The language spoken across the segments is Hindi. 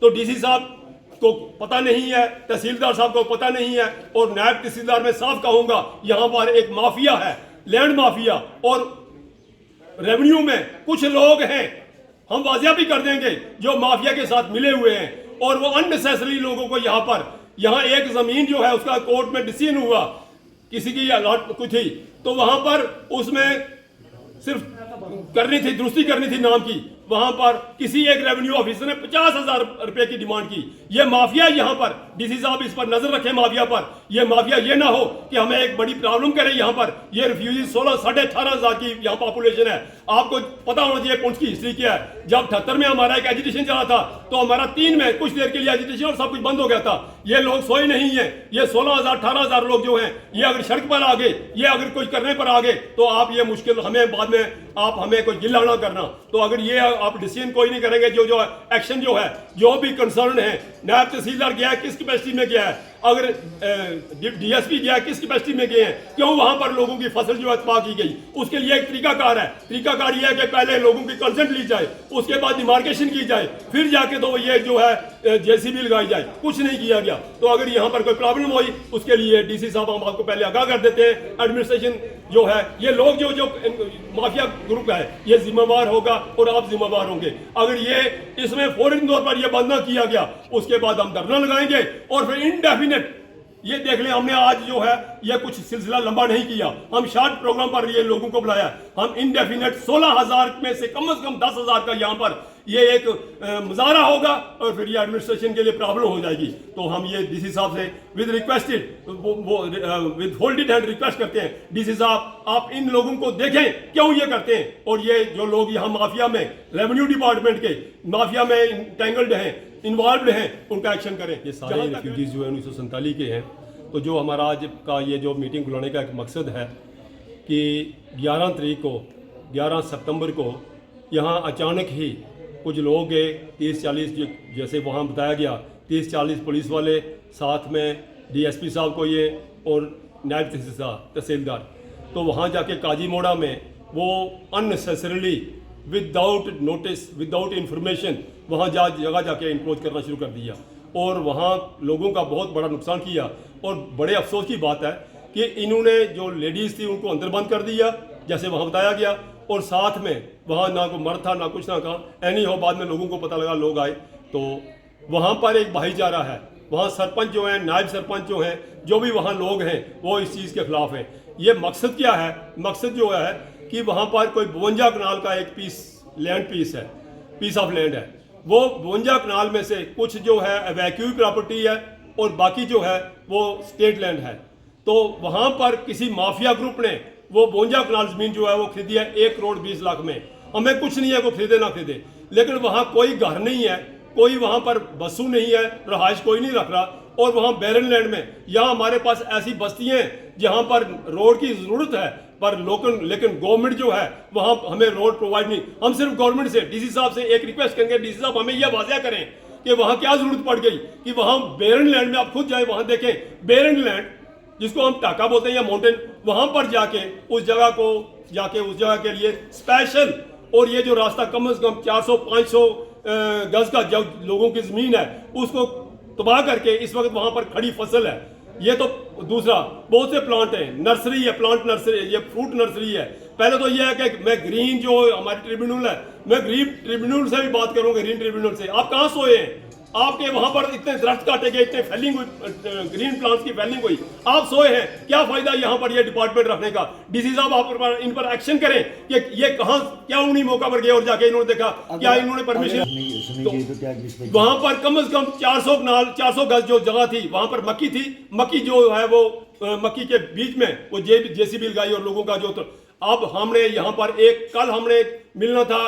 तो डीसी साहब को पता नहीं है, तहसीलदार साहब को पता नहीं है, और नायब तहसीलदार मैं साफ कहूंगा यहाँ पर एक माफिया है, लैंड माफिया, और रेवेन्यू में कुछ लोग हैं, हम वाजिया भी कर देंगे, जो माफिया के साथ मिले हुए हैं, और वो अननेसेसरी लोगों को यहाँ एक जमीन जो है उसका कोर्ट में डिसीजन हुआ, किसी की अलॉट कुछ थी, तो वहां पर उसमें सिर्फ करनी थी, दुरुस्ती करनी थी नाम की, वहां पर किसी एक रेवेन्यू ऑफिसर ने 50,000 रुपए की डिमांड की। ये माफिया यहाँ पर, डीसी साहब इस पर नजर रखें माफिया पर। ये माफिया ये ना हो कि हमें एक बड़ी प्रॉब्लम करे यहाँ पर। ये रिफ्यूजी 18,500 की यहाँ पॉपुलेशन है। आपको पता होना चाहिए पुंछ की हिस्ट्री क्या है। जब 78 में हमारा एक एजुटेशन चला था तो हमारा 3 में कुछ देर के लिए एजुटेशन और सब कुछ बंद हो गया था। ये लोग सोए नहीं है, ये 16,000 18,000 लोग जो हैं, ये अगर सड़क पर आ गए, ये अगर कुछ करने पर आ गए, तो आप ये मुश्किल हमें बाद में आप हमें कोई गिला ना करना। तो अगर ये आप डिसीजन कोई नहीं करेंगे, जो एक्शन जो है, जो भी कंसर्न है, नायब तहसीलदार गया है किस कैपेसिटी में गया है, अगर डीएसपी गया है किस कैपेसिटी में गए हैं, क्यों वहां पर लोगों की फसल जो है तबाह की गई, उसके लिए एक तरीकाकार है। तरीकाकार ये है कि पहले लोगों की कंसेंट ली जाए, उसके बाद डिमार्केशन की जाए, फिर जाके तो ये जो है जेसीबी लगाई जाए। कुछ नहीं किया गया। तो अगर यहाँ पर कोई प्रॉब्लम हुई, उसके लिए डीसी साहब हम आपको पहले आगाह कर देते हैं। एडमिनिस्ट्रेशन जो है, ये लोग जो माफिया ग्रुप है, ये जिम्मेवार होगा और आप जिम्मेवार होंगे। अगर ये इसमें फौरन तौर पर यह बंद ना किया गया, उसके बाद हम धरना लगाएंगे और फिर इनडेफिनेट, ये देख लें, हमने आज जो है ये कुछ सिलसिला लंबा नहीं किया, हम शॉर्ट प्रोग्राम पर ये लोगों को बुलाया। हम इनडेफिनेट 16,000 में से कम 10,000 का यहाँ पर ये एक मुजाहरा होगा और फिर ये एडमिनिस्ट्रेशन के लिए प्रॉब्लम हो जाएगी। तो हम ये डीसी साहब से विद होल्डेड हैंड रिक्वेस्ट करते हैं, डीसी साहब आप इन लोगों को देखें क्यों ये करते हैं, और ये जो लोग यहाँ माफिया में, रेवेन्यू डिपार्टमेंट के माफिया में इंटेंगल्ड हैं, इन्वॉल्व हैं, उनका एक्शन करें। ये सारे रिफ्यूजीज जो है 1947 के हैं। तो जो हमारा आज का ये जो मीटिंग बुलाने का एक मकसद है कि 11 सितंबर को यहाँ अचानक ही कुछ लोग गए, 30-40, जैसे वहाँ बताया गया, 30-40 पुलिस वाले, साथ में डीएसपी साहब को ये और नायब तहसीलदार, तो वहाँ जाके काजी मोड़ा में वो unnecessarily without notice, without information वहाँ जगह जाके इंक्रोच करना शुरू कर दिया और वहाँ लोगों का बहुत बड़ा नुकसान किया। और बड़े अफसोस की बात है कि इन्होंने जो लेडीज़ थी उनको अंदर बंद कर दिया, जैसे वहाँ बताया गया, और साथ में वहाँ ना कोई मर्द था ना कुछ ना कहा। एनी हो, बाद में लोगों को पता लगा, लोग आए, तो वहाँ पर एक भाईचारा है। वहाँ सरपंच जो हैं, नायब सरपंच जो हैं, जो भी वहाँ लोग हैं, वो इस चीज़ के खिलाफ हैं। ये मकसद क्या है? मकसद जो है कि वहाँ पर कोई 52 कनाल का एक पीस ऑफ लैंड है। वो 52 कनाल में से कुछ जो है वैक्यूम प्रॉपर्टी है और बाकी जो है वो स्टेट लैंड है। तो वहाँ पर किसी माफिया ग्रुप ने वो 52 कनाल जमीन जो है वो खरीदी है 1 करोड़ 20 लाख में। हमें कुछ नहीं है वो खरीदे ना खरीदे, लेकिन वहाँ कोई घर नहीं है, कोई वहाँ पर बसू नहीं है, रहाइश कोई नहीं रख रहा। और वहाँ बैरन लैंड में, यहाँ हमारे पास ऐसी बस्तियाँ हैं जहाँ पर रोड की ज़रूरत है, पर लेकिन गवर्नमेंट जो है वहाँ हमें रोड प्रोवाइड नहीं। हम सिर्फ गवर्नमेंट से, डीसी साहब से एक रिक्वेस्ट करेंगे, डीसी साहब हमें यह वाज़ह करें कि वहाँ क्या ज़रूरत पड़ गई कि वहाँ बैरन लैंड में आप खुद जाए, वहाँ देखें बैरन लैंड जिसको हम टाका बोलते हैं या माउंटेन, वहाँ पर जाके उस जगह के लिए स्पेशल, और ये जो रास्ता कम से कम 400-500 गज का जो लोगों की ज़मीन है उसको तबाह करके इस वक्त वहाँ पर खड़ी फसल है। ये तो दूसरा, बहुत से प्लांट हैं, नर्सरी है, प्लांट नर्सरी, ये फ्रूट नर्सरी है। पहले तो ये है कि मैं ग्रीन जो हमारी ट्रिब्यूनल है, मैं ग्रीन ट्रिब्यूनल से भी बात करूँगा, ग्रीन ट्रिब्यूनल से। आप कहाँ सोए हैं? आपके वहां पर इतने दरख्त काटे गए, इतने फैलिंग हुई, ग्रीन प्लांट्स की फैलिंग हुई, आप सोए हैं। क्या फायदा यहाँ पर ये डिपार्टमेंट रखने का? डीसी साहब आप इन पर एक्शन करें कि ये कहाँ, क्या उन्हीं मौका पर गए और जाके इन्होंने देखा, क्या इन्होंने परमिशन, तो वहां पर कम से कम 400 गज जो जगह थी वहां पर मक्की थी, मक्की जो है वो मक्की के बीच में वो जेसीबी लगाई और लोगों का जो, तो अब हमने यहाँ पर कल हमने मिलना था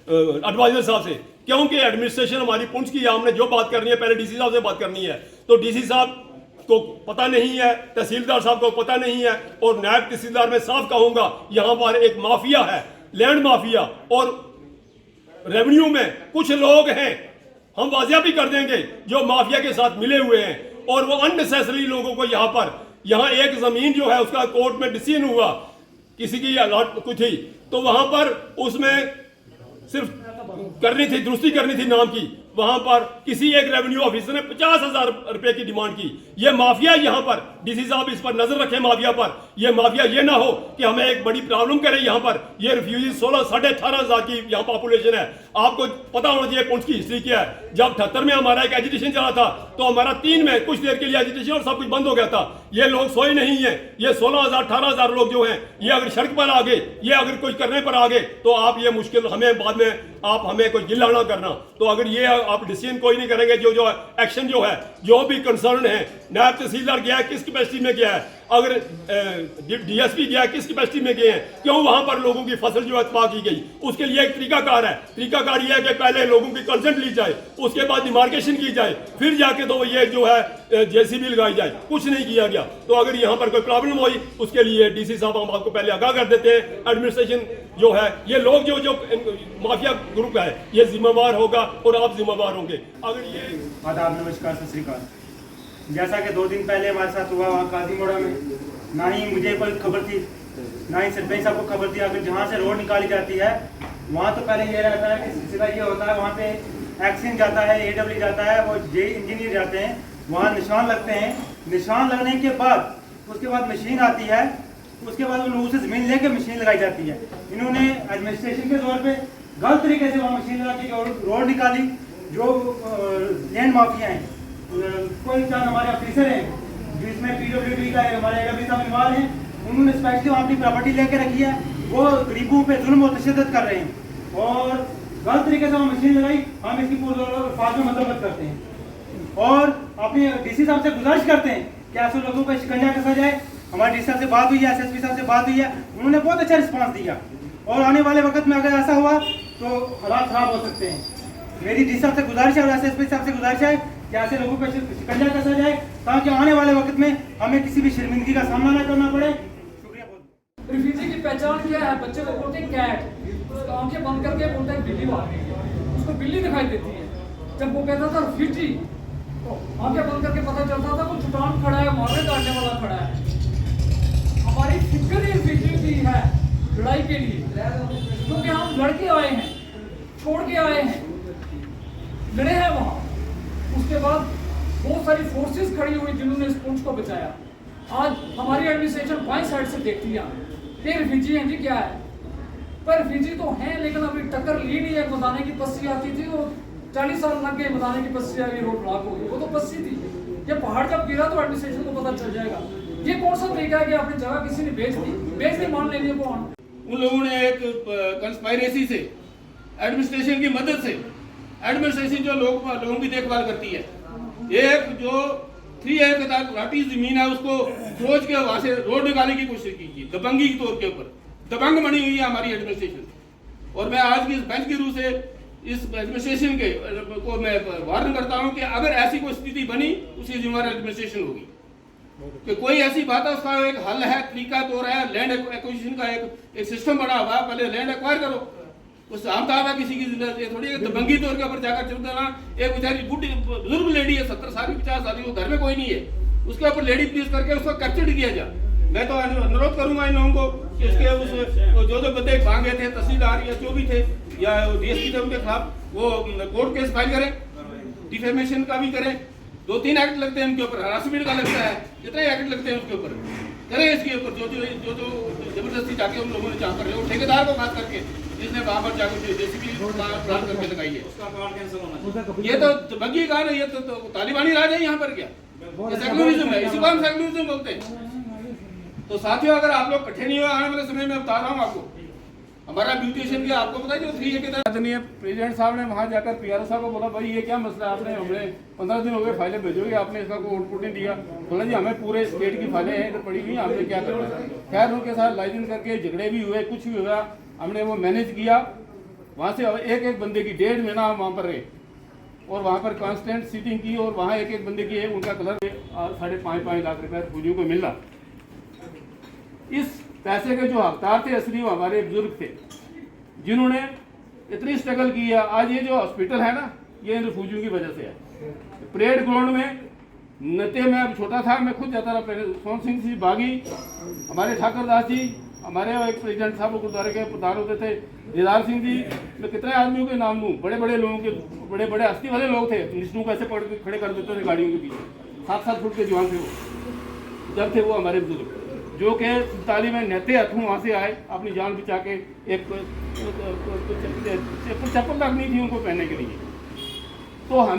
एडवाइजर साहब से, क्योंकि एडमिनिस्ट्रेशन हमारी पुंछ की, हमने जो बात करनी है पहले डीसी साहब से बात करनी है। तो डीसी साहब को पता नहीं है, तहसीलदार साहब को पता नहीं है, और नायब तहसीलदार मैं साफ कहूंगा यहाँ पर एक माफिया है, लैंड माफिया, और रेवेन्यू में कुछ लोग हैं, हम वाजिया भी कर देंगे, जो माफिया के साथ मिले हुए हैं, और वो अननेसेसरी लोगों को यहाँ एक जमीन जो है उसका कोर्ट में डिसीजन हुआ, किसी की अलॉट कुछ थी, तो वहां पर उसमें सिर्फ करनी थी, दुरुस्ती करनी थी नाम की, वहां पर किसी एक रेवेन्यू ऑफिसर ने 50,000 रुपए की डिमांड की। ये माफिया यहाँ पर, डीसी साहब इस पर नजर रखें माफिया पर। ये माफिया ये ना हो कि हमें एक बड़ी प्रॉब्लम करे यहाँ पर। ये रिफ्यूजी 18,500 की यहाँ पॉपुलेशन है। आपको पता होना चाहिए पुंछ की हिस्ट्री क्या है। जब 78 में हमारा एक एजुटेशन चला था तो हमारा 3 में कुछ देर के लिए एजुटेशन और सब कुछ बंद हो गया था। ये लोग सोए नहीं है। ये 16,000 18,000 लोग जो हैं, ये अगर सड़क पर आ गए, ये अगर कुछ करने पर आ गए तो आप ये मुश्किल हमें बाद में आप हमें कोई गिला ना करना। तो अगर ये आप डिसीजन कोई नहीं करेंगे, जो एक्शन जो है, जो भी कंसर्न है, नायब तहसीलदार गया है किस कैपेसिटी में गया है, अगर डीएसपी गया है किस कैपेसिटी में गए हैं, क्यों वहां पर लोगों की फसल जो है तबाह की गई, उसके लिए एक तरीकाकार है। तरीकाकार ये है कि पहले लोगों की कंसेंट ली जाए, उसके बाद डिमार्केशन की जाए, फिर जाके तो ये जो है जेसीबी लगाई जाए। कुछ नहीं किया गया। तो अगर यहाँ पर कोई प्रॉब्लम हुई उसके लिए डीसी साहब हम आपको पहले आगाह कर देते हैं। एडमिनिस्ट्रेशन जो है, ये लोग जो माफिया ग्रुप है, ये जिम्मेवार होगा और आप जिम्मेवार होंगे। अगर ये आदाब, नमस्कार, सत श्री अकाल। जैसा कि 2 दिन पहले हमारे साथ हुआ वहाँ काजीमोड़ा में, ना ही मुझे कोई खबर थी, ना ही सरपंच साहब को खबर थी। अगर जहाँ से रोड निकाली जाती है वहाँ तो पहले ये रहता है कि सिलसिला ये होता है, वहाँ पे एक्सिन जाता है, AW जाता है, वो जे इंजीनियर जाते हैं, वहाँ निशान लगते हैं। निशान लगने के बाद उसके बाद मशीन आती है, उसके बाद उन लोगों से ज़मीन लेके मशीन लगाई जाती है। इन्होंने एडमिनिस्ट्रेशन के तौर पे गलत तरीके से वहाँ मशीन लगा के जो रोड निकाली। जो लैंड माफिया हैं, कोई चार हमारे ऑफिसर हैं जिसमें PWD का हमारे AW साहब इन्वॉल्व हैं, उन्होंने स्पेशली वहाँ अपनी प्रॉपर्टी लेके रखी है। वो गरीबों पे जुल्म और तशद्दुद कर रहे हैं और गलत तरीके से वहाँ मशीन लगाई। हम इसकी पूरी फाज में मदद करते हैं और अपने DC साहब से गुजारिश करते हैं कि ऐसे लोगों पर शिकंजा कसा जाए। हमारे DC साहब से बात हुई है, SSP साहब से बात हुई है, उन्होंने बहुत अच्छा रिस्पांस दिया और आने वाले वक्त में अगर ऐसा हुआ तो हालात खराब हो सकते हैं। मेरी DC साहब से गुजारिश है और SSP साहब से गुजारिश है कि ऐसे लोगों पर शिकंजा कसा जाए ताकि आने वाले वक्त में हमें किसी भी शर्मिंदगी का सामना न करना पड़े। शुक्रिया बहुत। रिफ्यूजी की पहचान क्या है? बच्चे को बोलते हैं कैट, उसको आंखें बंद करके बोलता है बिल्ली बाहर गई है, उसको बिल्ली दिखाई देती है। जब वो कहता था रिफ्यूजी तो आंखें बंद करके पता चलता था वो चुटान खड़ा है, मारने काटने वाला खड़ा है। हमारी फिक्र ही रिफ्यूजी की है लड़ाई के लिए, क्योंकि हम लड़के आए हैं, छोड़ के आए हैं, लड़े हैं वहाँ। उसके बाद बहुत सारी फोर्सेस खड़ी हुई जिन्होंने इस पुंछ को बचाया। आज हमारी एडमिनिस्ट्रेशन बाई साइड से देखती है ये रिफ्यूजी हैं जी क्या है, पर रिफ्यूजी तो हैं लेकिन अभी टक्कर ली नहीं है। बताने की पस्सी आती थी, वो 40 साल लग गए बताने की पस्सी आ गई, रोड ब्लॉक हो गई। वो तो पस्सी थी, ये पहाड़ जब गिरा तो एडमिनिस्ट्रेशन को पता चल जाएगा। ये कौन सा तरीका है कि अपनी जगह किसी ने बेच दी मान लेंगे कौन। उन लोगों ने एक कंस्पायरेसी से, एडमिनिस्ट्रेशन की मदद से, एडमिनिस्ट्रेशन जो लोगों की देखभाल करती है, एक जो 3 एकड़ घाटी जमीन है उसको सोच के वहां से रोड निकालने की कोशिश की, दबंगी के तौर के ऊपर दबंग बनी हुई है हमारी एडमिनिस्ट्रेशन। और मैं आज की इस बेंच के रूप से इस एडमिनिस्ट्रेशन के को मैं वार्न करता हूं कि अगर ऐसी कोई स्थिति बनी उसकी जिम्मेदार एडमिनिस्ट्रेशन होगी। कि कोई ऐसी बात है उसका एक हल है, तरीका तो है, लैंड एक्विजिशन का एक सिस्टम बना हुआ है, पहले लैंड एक्वायर करो। उस आमता है किसी की थोड़ी दबंगी तौर के ऊपर जाकर चल देना। एक बेचारी बूढ़ी बुजुर्ग लेडी है, 70 साल की 50 साल की, वो घर में कोई नहीं है, उसके ऊपर लेडी प्लीज करके उसको कैप्चर किया जाए। मैं तो अनुरोध करूंगा इन लोगों को कि उसके उस जो बंदे भागे थे, तहसीलदार या जो भी थे या DSP थे, उनके खिलाफ वो कोर्ट केस फाइल करें, डिफेमेशन का भी करें। 2-3 एक्ट लगते हैं उनके ऊपर, हरासमेंट का लगता है, जितने एक्ट लगते हैं उसके ऊपर करें। इसके ऊपर जो जबरदस्ती जाके उन लोगों ने जहाँ कर रहे हो, ठेकेदार को खास करके जिसने वहां पर जाकर जेसीबी प्लान करके लगाई है, उसका कार्ड कैंसिल होना। ये तो दबंगी का है, ये तो तालिबानी राज है यहाँ पर। क्या सेकुलरिज्म है, इसी को हम सेकुलरिज्म बोलते हैं। तो साथियों, अगर आप लोग इकट्ठे नहीं हो आने वाले समय में, बता रहा हूँ आपको, हमारा ब्यूटिशियन की आपको पता है जो 3 एकड़ प्रेसिडेंट साहब ने वहाँ जाकर PRO साहब को बोला, भाई ये क्या मसला है, आपने हमें 15 दिन हो गए फाइलें भेजोगे, आपने इसका कोई आउटपुट नहीं दिया। बोला जी हमें पूरे स्टेट की फाइलें हैं इधर पड़ी हुई, आपने क्या करना है। खैर उनके साथ लाइजन करके झगड़े भी हुए, कुछ भी हुआ, हमने वो मैनेज किया। वहाँ से एक बंदे की 1.5 महीना हम वहाँ पर रहे और वहाँ पर कांस्टेंट सीटिंग की और वहाँ एक बंदे की उनका कलर 5.5 लाख रुपए फौजियों को मिला। इस पैसे के जो हकदार थे असली वो हमारे बुजुर्ग थे जिन्होंने इतनी स्ट्रगल की है। आज ये जो हॉस्पिटल है ना, ये इन रिफ्यूजियों की वजह से है। परेड ग्राउंड में नते में अब छोटा था, मैं खुद जाता रहा। सोन सिंह जी बागी, हमारे ठाकुर दास जी, हमारे एक प्रेसिडेंट साहब गुरुद्वारे के प्रधान होते थे दीदार सिंह जी, मैं कितने आदमियों के नाम लूँ, बड़े बड़े लोगों के, बड़े बड़े हस्ती वाले लोग थे, विष्णु को ऐसे पकड़ के खड़े कर देते थे गाड़ियों के पीछे। 7-7 फुट के जवान थे वो, जब थे वो हमारे बुजुर्ग, जो कि 47 में नहते हाथों वहाँ से आए, अपनी जान बचा के। एक चप्पल तक नहीं थी उनको पहनने के लिए। तो हम